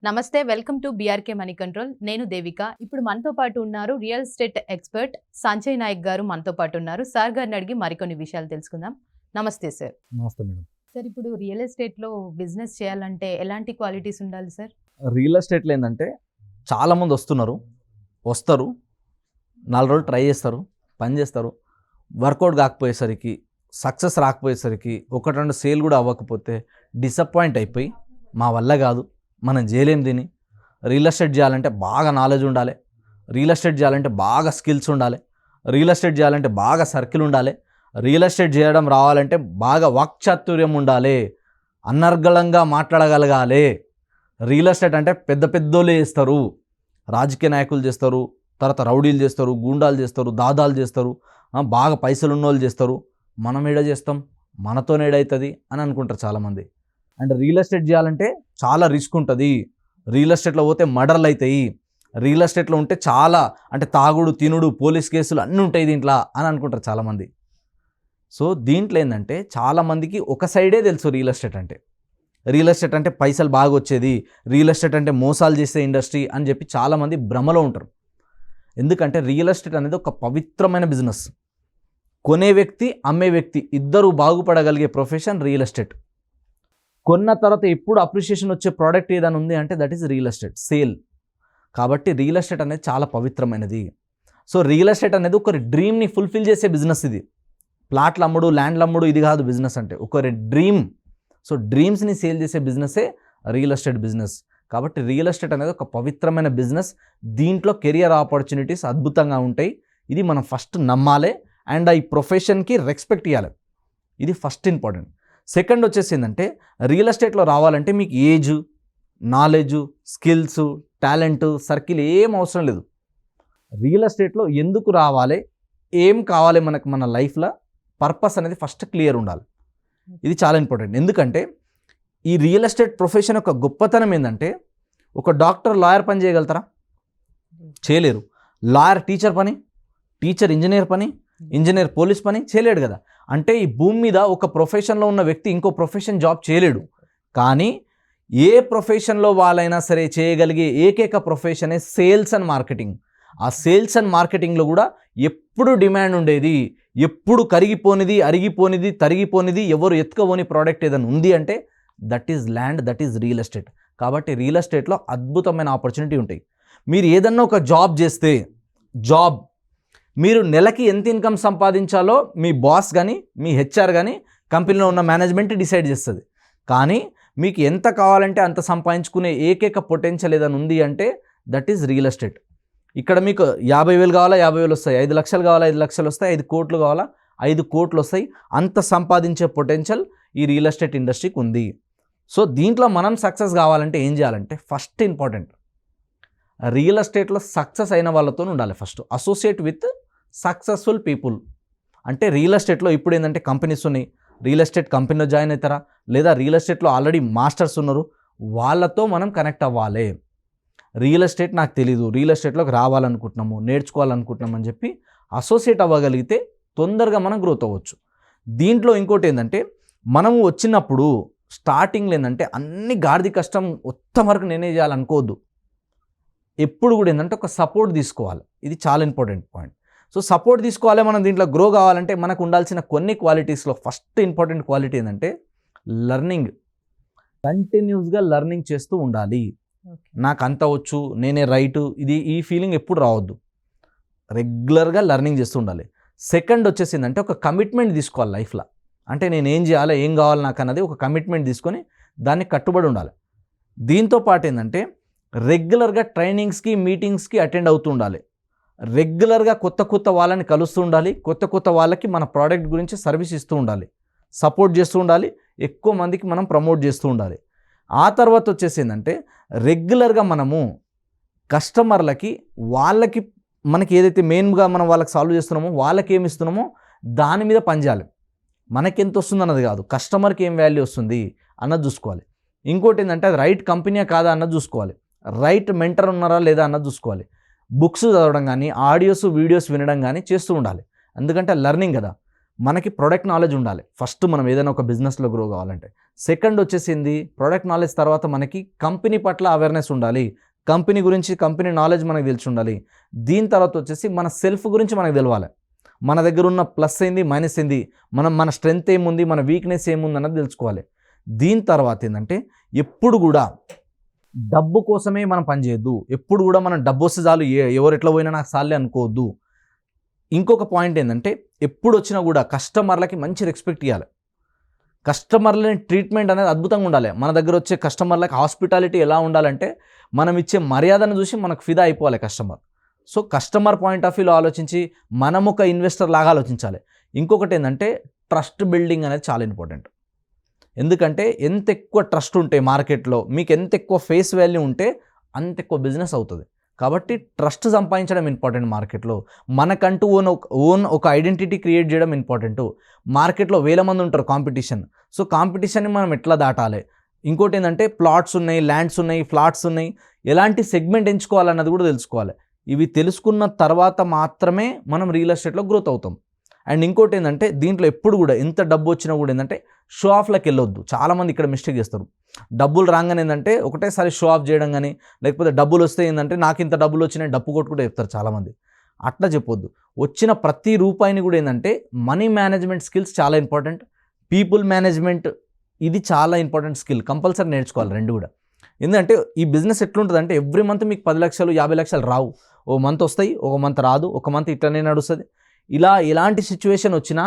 నమస్తే, welcome to BRK money control. నేను దేవిక. ఇప్పుడు మనతో పాటు ఉన్నారు real estate expert Sanjay Nayak garu మనతో పాటు ఉన్నారు. సార్ గారిని అడిగి మరికొన్ని విషయాలు తెలుసుకుందాం. నమస్తే సార్. నమస్తే మేడం. సార్, ఇప్పుడు రియల్ ఎస్టేట్లో బిజినెస్ చేయాలంటే ఎలాంటి క్వాలిటీస్ ఉండాలి సార్? రియల్ ఎస్టేట్లో ఏంటంటే చాలామంది వస్తారు 4 రోజులు ట్రై చేస్తారు, పని చేస్తారు, వర్కౌట్ కాకపోయేసరికి, సక్సెస్ రాకపోయేసరికి, 1-2 సేల్ కూడా అవ్వకపోతే డిసప్పాయింట్ అయిపోయి మా వల్ల కాదు, మనం చేయలేం దీన్ని, రియల్ ఎస్టేట్ చేయాలంటే బాగా నాలెడ్జ్ ఉండాలి, రియల్ ఎస్టేట్ చేయాలంటే బాగా స్కిల్స్ ఉండాలి, రియల్ ఎస్టేట్ చేయాలంటే బాగా సర్కిల్ ఉండాలి, రియల్ ఎస్టేట్ చేయడం రావాలంటే బాగా వాక్చాతుర్యం ఉండాలి, అనర్గళంగా మాట్లాడగలగాలి. రియల్ ఎస్టేట్ అంటే పెద్ద పెద్దోళ్ళే చేస్తారు, రాజకీయ నాయకులు చేస్తారు, తర్వాత రౌడీలు చేస్తారు, గూండాలు చేస్తారు, దాదాలు చేస్తారు, బాగా పైసలు ఉన్నోళ్ళు చేస్తారు. మనం ఏడ చేస్తాం, మనతోనే ఏడవుతుంది అని అనుకుంటారు చాలామంది. అండ్ రియల్ ఎస్టేట్ చేయాలంటే చాలా రిస్క్ ఉంటుంది, రియల్ ఎస్టేట్లో పోతే మర్డర్లు అవుతాయి, రియల్ ఎస్టేట్లో ఉంటే చాలా అంటే తాగుడు తినుడు పోలీస్ కేసులు అన్నీ ఉంటాయి దీంట్లో అని అనుకుంటారు చాలామంది. సో దీంట్లో ఏంటంటే చాలామందికి ఒక సైడే తెలుసు రియల్ ఎస్టేట్ అంటే. రియల్ ఎస్టేట్ అంటే పైసలు బాగా వచ్చేది, రియల్ ఎస్టేట్ అంటే మోసాలు చేసే ఇండస్ట్రీ అని చెప్పి చాలామంది భ్రమలో ఉంటారు. ఎందుకంటే రియల్ ఎస్టేట్ అనేది ఒక పవిత్రమైన బిజినెస్. కొనే వ్యక్తి అమ్మే వ్యక్తి ఇద్దరు బాగుపడగలిగే ప్రొఫెషన్ రియల్ ఎస్టేట్. కొన్న తర్వాత ఎప్పుడు అప్రిషియేషన్ వచ్చే ప్రోడక్ట్ ఏదైనా ఉంది అంటే that is real estate sale. కాబట్టి రియల్ ఎస్టేట్ అనేది చాలా పవిత్రమైనది. సో రియల్ ఎస్టేట్ అనేది ఒకరి డ్రీమ్ని ఫుల్ఫిల్ చేసే బిజినెస్. ఇది ప్లాట్లు అమ్ముడు ల్యాండ్లు అమ్ముడు ఇది కాదు బిజినెస్ అంటే, ఒకరి డ్రీమ్. సో డ్రీమ్స్ని సేల్ చేసే బిజినెసే రియల్ ఎస్టేట్ బిజినెస్. కాబట్టి రియల్ ఎస్టేట్ అనేది ఒక పవిత్రమైన బిజినెస్. దీంట్లో కెరియర్ ఆపర్చునిటీస్ అద్భుతంగా ఉంటాయి. ఇది మనం ఫస్ట్ నమ్మాలి అండ్ ఈ ప్రొఫెషన్కి రెస్పెక్ట్ ఇవ్వాలి. ఇది ఫస్ట్ ఇంపార్టెంట్. సెకండ్ వచ్చేసి ఏంటంటే రియల్ ఎస్టేట్లో రావాలంటే మీకు age, knowledge, skills, talent, circle ఏం అవసరం లేదు. రియల్ ఎస్టేట్లో ఎందుకు రావాలి, ఏం కావాలి మనకు మన లైఫ్లో పర్పస్ అనేది ఫస్ట్ క్లియర్ ఉండాలి. ఇది చాలా ఇంపార్టెంట్. ఎందుకంటే ఈ రియల్ ఎస్టేట్ ప్రొఫెషన్ యొక్క గొప్పతనం ఏంటంటే ఒక డాక్టర్ లాయర్ పని చేయగలుగుతారా? చేయలేరు. లాయర్ టీచర్ పని, టీచర్ ఇంజనీర్ పని, ఇంజనీర్ పోలీస్ పని చేయలేడు కదా. అంటే ఈ భూమి మీద ఒక ప్రొఫెషన్లో ఉన్న వ్యక్తి ఇంకో ప్రొఫెషన్ జాబ్ చేయలేడు. కానీ ఏ ప్రొఫెషన్లో వాళ్ళైనా సరే చేయగలిగే ఏకైక ప్రొఫెషనే సేల్స్ అండ్ మార్కెటింగ్. ఆ సేల్స్ అండ్ మార్కెటింగ్లో కూడా ఎప్పుడు డిమాండ్ ఉండేది, ఎప్పుడు కరిగిపోనిది, అరిగిపోనిది, తరిగిపోనిది, ఎవరు ఎత్తుకోని ప్రోడక్ట్ ఏదైనా ఉంది అంటే that is land, that is real estate. కాబట్టి రియల్ ఎస్టేట్లో అద్భుతమైన ఆపర్చునిటీ ఉంటాయి. మీరు ఏదన్నా ఒక జాబ్ చేస్తే మీరు నెలకి ఎంత ఇన్కమ్ సంపాదించాలో మీ బాస్ కానీ మీ హెచ్ఆర్ కానీ కంపెనీలో ఉన్న మేనేజ్మెంట్ డిసైడ్ చేస్తుంది. కానీ మీకు ఎంత కావాలంటే అంత సంపాదించుకునే ఏకైక పొటెన్షియల్ ఏదైనా ఉంది అంటే దట్ ఈజ్ రియల్ ఎస్టేట్. ఇక్కడ మీకు 50,000 కావాలా 50,000 వస్తాయి, 5 లక్షలు కావాలా 5 లక్షలు వస్తాయి, 5 కోట్లు కావాలా 5 కోట్లు వస్తాయి. అంత సంపాదించే పొటెన్షియల్ ఈ రియల్ ఎస్టేట్ ఇండస్ట్రీకి ఉంది. సో దీంట్లో మనం సక్సెస్ కావాలంటే ఏం చేయాలంటే ఫస్ట్ ఇంపార్టెంట్ రియల్ ఎస్టేట్లో సక్సెస్ అయిన వాళ్ళతో ఉండాలి. First associate with successful people. అంటే రియల్ ఎస్టేట్లో ఇప్పుడు ఏంటంటే కంపెనీస్ ఉన్నాయి, రియల్ ఎస్టేట్ కంపెనీలో జాయిన్ అవుతారా, లేదా రియల్ ఎస్టేట్లో ఆల్రెడీ మాస్టర్స్ ఉన్నారు, వాళ్ళతో మనం కనెక్ట్ అవ్వాలి. రియల్ ఎస్టేట్ నాకు తెలీదు, రియల్ ఎస్టేట్లోకి రావాలనుకుంటున్నాము, నేర్చుకోవాలనుకుంటున్నాము అని చెప్పి అసోసియేట్ అవ్వగలిగితే తొందరగా మనం గ్రోత్ అవ్వచ్చు. దీంట్లో ఇంకోటి ఏంటంటే మనము వచ్చినప్పుడు స్టార్టింగ్లో ఏంటంటే అన్ని గాడిద కష్టం మొత్తం వరకు నేనే చేయాలనుకోవద్దు. ఎప్పుడు కూడా ఏంటంటే ఒక సపోర్ట్ తీసుకోవాలి. ఇది చాలా ఇంపార్టెంట్ పాయింట్. సో సపోర్ట్ తీసుకోవాలి. మనం దీంట్లో గ్రో కావాలంటే మనకు ఉండాల్సిన కొన్ని క్వాలిటీస్లో ఫస్ట్ ఇంపార్టెంట్ క్వాలిటీ ఏంటంటే లెర్నింగ్. కంటిన్యూస్గా లెర్నింగ్ చేస్తూ ఉండాలి. నాకు అంత వచ్చు, నేనే రైటు, ఈ ఫీలింగ్ ఎప్పుడు రావద్దు. రెగ్యులర్గా లెర్నింగ్ చేస్తూ ఉండాలి. సెకండ్ వచ్చేసి ఏంటంటే ఒక కమిట్మెంట్ తీసుకోవాలి లైఫ్లో. అంటే నేను ఏం చేయాలి, ఏం కావాలి నాకు అన్నది ఒక కమిట్మెంట్ తీసుకొని దాన్ని కట్టుబడి ఉండాలి. దీంతో పాటు ఏంటంటే రెగ్యులర్గా ట్రైనింగ్స్కి మీటింగ్స్కి అటెండ్ అవుతూ ఉండాలి. రెగ్యులర్గా కొత్త వాళ్ళని కలుస్తూ ఉండాలి. కొత్త వాళ్ళకి మన ప్రోడక్ట్ గురించి సర్వీస్ ఇస్తూ ఉండాలి, సపోర్ట్ చేస్తూ ఉండాలి, ఎక్కువ మందికి మనం ప్రమోట్ చేస్తూ ఉండాలి. ఆ తర్వాత వచ్చేసి ఏంటంటే రెగ్యులర్గా మనము కస్టమర్లకి వాళ్ళకి మనకి ఏదైతే మెయిన్గా మనం వాళ్ళకి సాల్వ్ చేస్తున్నామో వాళ్ళకి ఏమి ఇస్తున్నామో దాని మీద పనిచేయాలి. మనకి ఎంత వస్తుంది అన్నది కాదు, కస్టమర్కి ఏం వాల్యూ వస్తుంది అన్నది చూసుకోవాలి. ఇంకోటి ఏంటంటే అది రైట్ కంపెనీయా కాదా అన్నది చూసుకోవాలి, రైట్ మెంటర్ ఉన్నారా లేదా అన్నది చూసుకోవాలి. బుక్స్ చదవడం కానీ ఆడియోస్ వీడియోస్ వినడం కానీ చేస్తూ ఉండాలి. ఎందుకంటే లెర్నింగ్ కదా. మనకి ప్రొడక్ట్ నాలెడ్జ్ ఉండాలి ఫస్ట్, మనం ఏదైనా ఒక బిజినెస్లో గ్రో కావాలంటే. సెకండ్ వచ్చేసింది ప్రొడక్ట్ నాలెడ్జ్ తర్వాత మనకి కంపెనీ పట్ల అవేర్నెస్ ఉండాలి, కంపెనీ గురించి కంపెనీ నాలెడ్జ్ మనకు తెలిసి ఉండాలి. దీని తర్వాత వచ్చేసి మన సెల్ఫ్ గురించి మనకు తెలవాలి, మన దగ్గర ఉన్న ప్లస్ ఏంది మైనస్ ఏంది, మన స్ట్రెంగ్త్ ఏముంది, మన వీక్నెస్ ఏముంది అన్నది తెలుసుకోవాలి. దీని తర్వాత ఏంటంటే ఎప్పుడు కూడా డబ్బు కోసమే మనం పనిచేయద్దు, ఎప్పుడు కూడా మనం డబ్బు వస్తే చాలు, ఎవరు ఎట్లా పోయినా నాకు చాలే అనుకోవద్దు. ఇంకొక పాయింట్ ఏంటంటే ఎప్పుడు వచ్చినా కూడా కస్టమర్లకి మంచి రెస్పెక్ట్ ఇవ్వాలి, కస్టమర్లని ట్రీట్మెంట్ అనేది అద్భుతంగా ఉండాలి. మన దగ్గర వచ్చే కస్టమర్లకి హాస్పిటాలిటీ ఎలా ఉండాలంటే మనం ఇచ్చే మర్యాదను చూసి మనకు ఫిదా అయిపోవాలి customer. So customer point of వ్యూలో ఆలోచించి మనం ఒక ఇన్వెస్టర్ లాగా ఆలోచించాలి. ఇంకొకటి ఏంటంటే ట్రస్ట్ బిల్డింగ్ అనేది చాలా ఇంపార్టెంట్. ఎందుకంటే ఎంత ఎక్కువ ట్రస్ట్ ఉంటే మార్కెట్లో, మీకు ఎంత ఎక్కువ ఫేస్ వాల్యూ ఉంటే అంత ఎక్కువ బిజినెస్ అవుతుంది. కాబట్టి ట్రస్ట్ సంపాదించడం ఇంపార్టెంట్ మార్కెట్లో. మనకంటూ ఓన్ ఒక ఐడెంటిటీ క్రియేట్ చేయడం ఇంపార్టెంట్. మార్కెట్లో వేల మంది ఉంటారు కాంపిటీషన్, సో కాంపిటీషన్ని మనం ఎట్లా దాటాలి. ఇంకోటి ఏంటంటే ప్లాట్స్ ఉన్నాయి, ల్యాండ్స్ ఉన్నాయి, ఫ్లాట్స్ ఉన్నాయి, ఎలాంటి సెగ్మెంట్ ఎంచుకోవాలన్నది కూడా తెలుసుకోవాలి. ఇవి తెలుసుకున్న తర్వాత మాత్రమే మనం రియల్ ఎస్టేట్లో గ్రోత్ అవుతాం. అండ్ ఇంకోటి ఏంటంటే దీంట్లో ఎప్పుడు కూడా ఎంత డబ్బు వచ్చినా కూడా ఏంటంటే షో ఆఫ్లకు వెళ్ళొద్దు. చాలామంది ఇక్కడ మిస్టేక్ చేస్తారు. డబ్బులు రాగానే ఏంటంటే ఒకటేసారి షో ఆఫ్ చేయడం కానీ, లేకపోతే డబ్బులు వస్తే ఏంటంటే నాకు ఇంత డబ్బులు వచ్చినాయి డప్పు కొట్టుకుంటే చెప్తారు చాలామంది. అట్లా చెప్పొద్దు. వచ్చిన ప్రతి రూపాయిని కూడా ఏంటంటే మనీ మేనేజ్మెంట్ స్కిల్స్ చాలా ఇంపార్టెంట్, పీపుల్ మేనేజ్మెంట్ ఇది చాలా ఇంపార్టెంట్ స్కిల్, కంపల్సరీ నేర్చుకోవాలి రెండు కూడా. ఎందుకంటే ఈ బిజినెస్ ఎట్లుంటుంది అంటే ఎవ్రీ మంత్ మీకు 10 లక్షలు 50 లక్షలు రావు. ఓ మంత్ వస్తాయి, ఒక మంత్ రాదు, ఒక మంత్ ఇట్లనే నడుస్తుంది. ఇలా ఎలాంటి సిచ్యువేషన్ వచ్చినా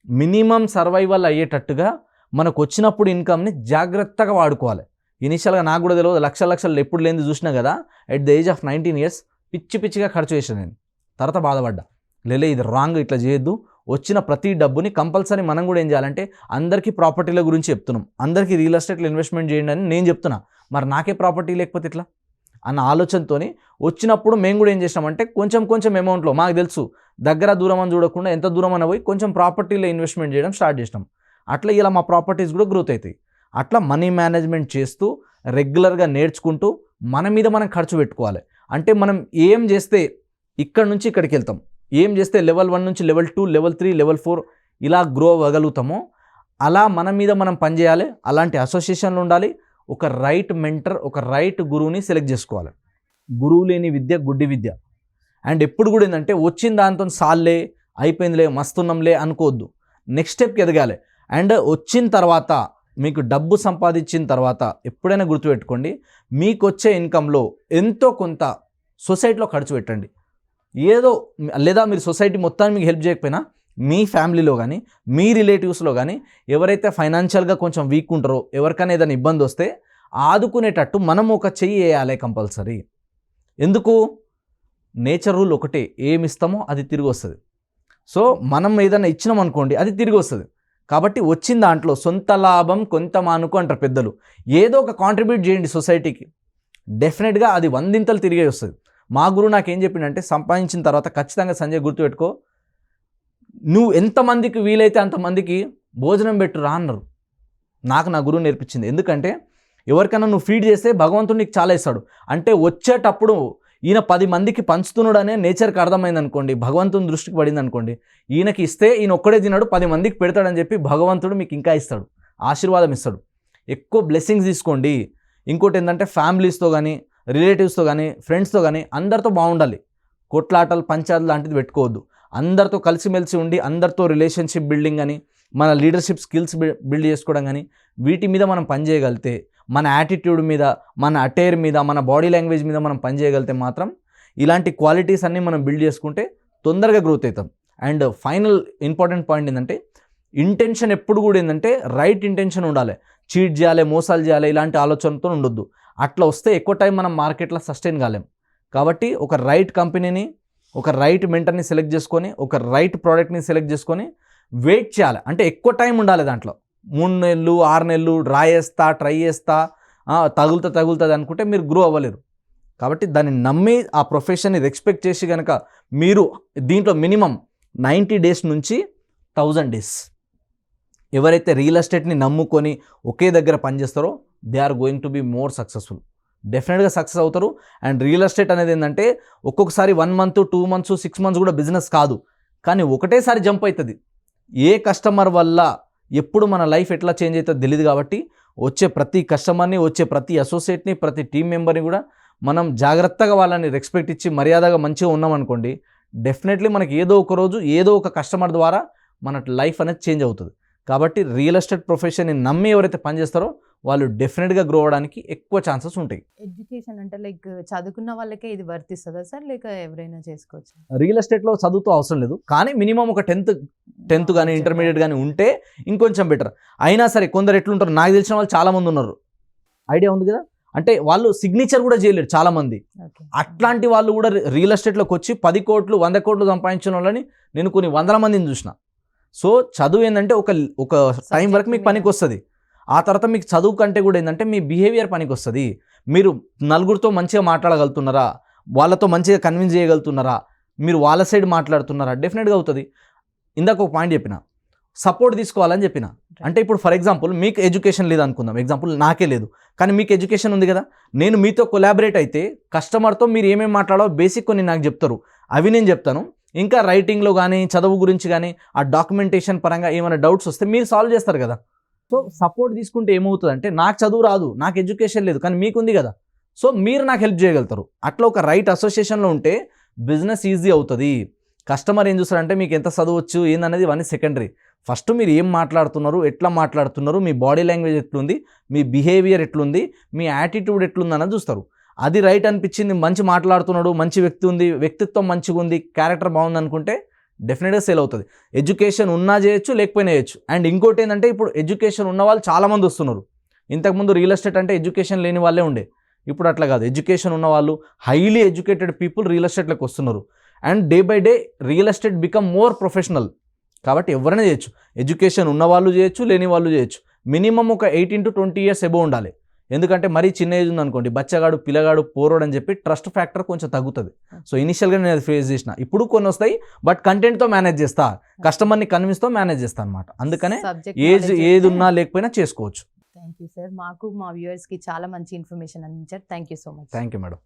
మినిమం సర్వైవల్ అయ్యేటట్టుగా మనకు వచ్చినప్పుడు ఇన్కమ్ని జాగ్రత్తగా వాడుకోవాలి. ఇనిషియల్గా నాకు కూడా తెలియదు, లక్షలు ఎప్పుడు లేనిది చూసినా కదా. At the age of 19 years పిచ్చిగా ఖర్చు చేసాను నేను. తర్వాత బాధపడ్డా, ఇది రాంగ్, ఇట్లా చేయొద్దు. వచ్చిన ప్రతి డబ్బుని కంపల్సరీ మనం కూడా ఏం చేయాలంటే అందరికీ ప్రాపర్టీల గురించి చెప్తున్నాం, అందరికీ రియల్ ఎస్టేట్లో ఇన్వెస్ట్మెంట్ చేయండి అని నేను చెప్తున్నా. మరి నాకే ప్రాపర్టీ లేకపోతే ఇట్లా అన్న ఆలోచనతోని వచ్చినప్పుడు మేము కూడా ఏం చేసినామంటే కొంచెం అమౌంట్లో, మాకు తెలుసు దగ్గర దూరం అని చూడకుండా ఎంత దూరం అని పోయి కొంచెం ప్రాపర్టీలో ఇన్వెస్ట్మెంట్ చేయడం స్టార్ట్ చేసినాం. అట్లా ఇలా మా ప్రాపర్టీస్ కూడా గ్రోత్ అవుతాయి. అట్లా మనీ మేనేజ్మెంట్ చేస్తూ రెగ్యులర్గా నేర్చుకుంటూ మన మీద మనం ఖర్చు పెట్టుకోవాలి. అంటే మనం ఏం చేస్తే ఇక్కడ నుంచి ఇక్కడికి వెళ్తాం, ఏం చేస్తే లెవెల్ 1 నుంచి లెవెల్ 2, లెవెల్ 3, లెవెల్ 4 ఇలా గ్రో అవ్వగలుగుతామో అలా మన మీద మనం పనిచేయాలి. అలాంటి అసోసియేషన్లు ఉండాలి. ఒక రైట్ మెంటర్, ఒక రైట్ గురువుని సెలెక్ట్ చేసుకోవాలి. గురువు లేని విద్య గుడ్డి విద్య. అండ్ ఎప్పుడు కూడా ఏంటంటే వచ్చిన దాంతో సాల్లే అయిపోయిందిలే మస్తున్నాంలే అనుకోవద్దు, నెక్స్ట్ స్టెప్కి ఎదగాలి. అండ్ వచ్చిన తర్వాత మీకు డబ్బు సంపాదించిన తర్వాత ఎప్పుడైనా గుర్తుపెట్టుకోండి, మీకు వచ్చే ఇన్కంలో ఎంతో కొంత సొసైటీలో ఖర్చు పెట్టండి. ఏదో లేదా మీరు సొసైటీ మొత్తాన్ని మీకు హెల్ప్ చేయకపోయినా మీ ఫ్యామిలీలో కానీ మీ రిలేటివ్స్లో కానీ ఎవరైతే ఫైనాన్షియల్గా కొంచెం వీక్ ఉంటారో, ఎవరికైనా ఏదైనా ఇబ్బంది వస్తే ఆదుకునేటట్టు మనం ఒక చెయ్యి వేయాలి కంపల్సరీ. ఎందుకు? నేచర్ రూల్ ఒకటే, ఏమి ఇస్తామో అది తిరిగి వస్తుంది. సో మనం ఏదైనా ఇచ్చినాం అనుకోండి అది తిరిగి వస్తుంది. కాబట్టి వచ్చిన దాంట్లో సొంత లాభం కొంత మానుకు అంటారు పెద్దలు. ఏదో ఒక కాంట్రిబ్యూట్ చేయండి సొసైటీకి, డెఫినెట్గా అది 100 తిరిగే వస్తుంది. మా గురువు నాకేం చెప్పిండంటే సంపాదించిన తర్వాత ఖచ్చితంగా సంజయ్ గుర్తుపెట్టుకో, నువ్వు ఎంతమందికి వీలైతే అంతమందికి భోజనం పెట్టురా అన్నారు. నాకు నా గురువు నేర్పించింది. ఎందుకంటే ఎవరికైనా నువ్వు ఫీడ్ చేస్తే భగవంతుడు నీకు చాలా ఇస్తాడు. అంటే వచ్చేటప్పుడు ఈయన 10 మందికి పంచుతున్నాడు అనే నేచర్కి అర్థమైంది అనుకోండి, భగవంతుని దృష్టికి పడింది అనుకోండి, ఈయనకి ఇస్తే ఈయన ఒక్కడే తిన్నాడు 10 మందికి పెడతాడని చెప్పి భగవంతుడు మీకు ఇంకా ఇస్తాడు, ఆశీర్వాదం ఇస్తాడు. ఎక్కువ బ్లెస్సింగ్స్ తీసుకోండి. ఇంకోటి ఏంటంటే ఫ్యామిలీస్తో కానీ రిలేటివ్స్తో కానీ ఫ్రెండ్స్తో కానీ అందరితో బాగుండాలి. కొట్లాటలు పంచాయతీలు లాంటిది పెట్టుకోవద్దు. అందరితో కలిసిమెలిసి ఉండి అందరితో రిలేషన్షిప్ బిల్డింగ్ అని, మన లీడర్షిప్ స్కిల్స్ బిల్డ్ చేసుకోవడం కానీ వీటి మీద మనం పనిచేయగలిగితే, మన యాటిట్యూడ్ మీద, మన అటైర్ మీద, మన బాడీ లాంగ్వేజ్ మీద మనం పనిచేయగలిగితే మాత్రం ఇలాంటి క్వాలిటీస్ అన్నీ మనం బిల్డ్ చేసుకుంటే తొందరగా గ్రోత్ అవుతాం. అండ్ ఫైనల్ ఇంపార్టెంట్ పాయింట్ ఏంటంటే ఇంటెన్షన్ ఎప్పుడు కూడా ఏంటంటే రైట్ ఇంటెన్షన్ ఉండాలి. చీట్ చేయాలి, మోసాలు చేయాలి ఇలాంటి ఆలోచనతో ఉండొద్దు. అట్లా వస్తే ఎక్కువ టైం మనం మార్కెట్లో సస్టైన్ కాలేం. కాబట్టి ఒక రైట్ కంపెనీని, ఒక రైట్ మెంటర్ని సెలెక్ట్ చేసుకొని, ఒక రైట్ ప్రోడక్ట్ని సెలెక్ట్ చేసుకొని వెయిట్ చేయాలి. అంటే ఎక్కువ టైం ఉండాలి దాంట్లో. 3 నెలలు 6 నెలలు ట్రై చేస్తా తగులుతుంది అనుకుంటే మీరు గ్రో అవ్వలేరు. కాబట్టి దాన్ని నమ్మి ఆ ప్రొఫెషన్ని రెస్పెక్ట్ చేసి కనుక మీరు దీంట్లో మినిమం 90 days నుంచి 1000 days ఎవరైతే రియల్ ఎస్టేట్ని నమ్ముకొని ఒకే దగ్గర పనిచేస్తారో they are going to be more successful. డెఫినెట్గా సక్సెస్ అవుతారు. అండ్ రియల్ ఎస్టేట్ అనేది ఏంటంటే ఒక్కొక్కసారి 1 month 2 months 6 months కూడా బిజినెస్ కాదు, కానీ ఒకటేసారి జంప్ అవుతుంది. ఏ కస్టమర్ వల్ల ఎప్పుడు మన లైఫ్ ఎట్లా చేంజ్ అవుతుందో తెలియదు. కాబట్టి వచ్చే ప్రతి కస్టమర్ని, వచ్చే ప్రతి అసోసియేట్ని, ప్రతి టీం మెంబర్ని కూడా మనం జాగ్రత్తగా వాళ్ళని రెస్పెక్ట్ ఇచ్చి మర్యాదగా మంచిగా ఉన్నామనుకోండి, డెఫినెట్లీ మనకి ఏదో ఒక రోజు ఏదో ఒక కస్టమర్ ద్వారా మన లైఫ్ అనేది చేంజ్ అవుతుంది. కాబట్టి రియల్ ఎస్టేట్ ప్రొఫెషన్ని నమ్మి ఎవరైతే పనిచేస్తారో వాళ్ళు డెఫినెట్గా గ్రో అవ్వడానికి ఎక్కువ ఛాన్సెస్ ఉంటాయి. ఎడ్యుకేషన్ అంటే లైక్ చదువుకున్న వాళ్ళకే ఇది వర్తిస్తుందా సార్, లేక ఎవరైనా చేసుకోవచ్చు? రియల్ ఎస్టేట్లో చదువుతో అవసరం లేదు, కానీ మినిమం ఒక టెన్త్ కానీ ఇంటర్మీడియట్ కానీ ఉంటే ఇంకొంచెం బెటర్. అయినా సరే కొందరు ఎట్లుంటారు, నాకు తెలిసిన వాళ్ళు చాలామంది ఉన్నారు, ఐడియా ఉంది కదా, అంటే వాళ్ళు సిగ్నేచర్ కూడా చేయలేరు చాలామంది. అట్లాంటి వాళ్ళు కూడా రియల్ ఎస్టేట్లోకి వచ్చి 10 కోట్లు 100 కోట్లు సంపాదించిన వాళ్ళని నేను కొన్ని వందల మందిని చూసిన. సో చదువు ఏంటంటే ఒక టైం వరకు మీకు పనికి వస్తుంది. ఆ తర్వాత మీకు చదువు కంటే కూడా ఏంటంటే మీ బిహేవియర్ పనికి వస్తుంది. మీరు నలుగురితో మంచిగా మాట్లాడగలుగుతున్నారా, వాళ్ళతో మంచిగా కన్విన్స్ చేయగలుగుతున్నారా, మీరు వాళ్ళ సైడ్ మాట్లాడుతున్నారా, డెఫినెట్గా అవుతుంది. ఇందాక ఒక పాయింట్ చెప్పిన, సపోర్ట్ తీసుకోవాలని చెప్పిన. అంటే ఇప్పుడు ఫర్ ఎగ్జాంపుల్ మీకు ఎడ్యుకేషన్ లేదు అనుకుందాం, ఎగ్జాంపుల్ నాకే లేదు, కానీ మీకు ఎడ్యుకేషన్ ఉంది కదా, నేను మీతో కొలాబరేట్ అయితే కస్టమర్తో మీరు ఏమేమి మాట్లాడాలో బేసిక్ కొన్ని నాకు చెప్తారు, అవి నేను చెప్తాను. ఇంకా రైటింగ్లో కానీ చదువు గురించి కానీ ఆ డాక్యుమెంటేషన్ పరంగా ఏమైనా డౌట్స్ వస్తే మీరు సాల్వ్ చేస్తారు కదా. సో సపోర్ట్ తీసుకుంటే ఏమవుతుంది అంటే, నాకు చదువు రాదు, నాకు ఎడ్యుకేషన్ లేదు, కానీ మీకుంది కదా, సో మీరు నాకు హెల్ప్ చేయగలుగుతారు. అట్లా ఒక రైట్ అసోసియేషన్లో ఉంటే బిజినెస్ ఈజీ అవుతుంది. కస్టమర్ ఏం చూస్తారంటే మీకు ఎంత చదవచ్చు ఏందనేది ఇవన్నీ సెకండరీ. ఫస్ట్ మీరు ఏం మాట్లాడుతున్నారు, ఎట్లా మాట్లాడుతున్నారు, మీ బాడీ లాంగ్వేజ్ ఎట్లుంది, మీ బిహేవియర్ ఎట్లుంది, మీ యాటిట్యూడ్ ఎట్లుంది అన్నది చూస్తారు. అది రైట్ అనిపించింది, మంచి మాట్లాడుతున్నాడు, మంచి వ్యక్తి ఉంది, వ్యక్తిత్వం మంచిగా ఉంది, క్యారెక్టర్ బాగుంది అనుకుంటే డెఫినెట్గా సేల్ అవుతుంది. ఎడ్యుకేషన్ ఉన్నా చేయొచ్చు, లేకపోయినా చేయొచ్చు. అండ్ ఇంకోటి ఏంటంటే, ఇప్పుడు ఎడ్యుకేషన్ ఉన్న వాళ్ళు చాలామంది వస్తున్నారు. ఇంతకుముందు రియల్ ఎస్టేట్ అంటే ఎడ్యుకేషన్ లేని వాళ్ళే ఉండే, ఇప్పుడు అట్లా కాదు, ఎడ్యుకేషన్ ఉన్న వాళ్ళు, హైలీ ఎడ్యుకేటెడ్ పీపుల్ రియల్ ఎస్టేట్లోకి వస్తున్నారు. And day by day real estate become more professional. కాబట్టి ఎవరైనా చేయొచ్చు, ఎడ్యుకేషన్ ఉన్న వాళ్ళు చేయొచ్చు, లేని వాళ్ళు చేయొచ్చు. మినిమం ఒక 18 to 20 years ఎబో ఉండాలి. ఎందుకంటే మరీ చిన్న ఏజ్ ఉందనుకోండి, బచ్చగాడు పిల్లగాడు పోరోడు అని చెప్పి ట్రస్ట్ ఫ్యాక్టర్ కొంచెం తగ్గుతుంది. సో ఇనిషియల్గా నేను అది ఫేస్ చేసిన, ఇప్పుడు కొన్ని వస్తాయి, బట్ కంటెంట్తో మేనేజ్ చేస్తా, కస్టమర్ని కన్విన్స్తో మేనేజ్ చేస్తా అనమాట. అందుకనే ఏది ఉన్నా లేకపోయినా చేసుకోవచ్చు. థ్యాంక్ యూ సార్, మాకు మా వ్యూవర్స్కి చాలా మంచి ఇన్ఫర్మేషన్ అందించారు. Thank you so much. Thank you madam.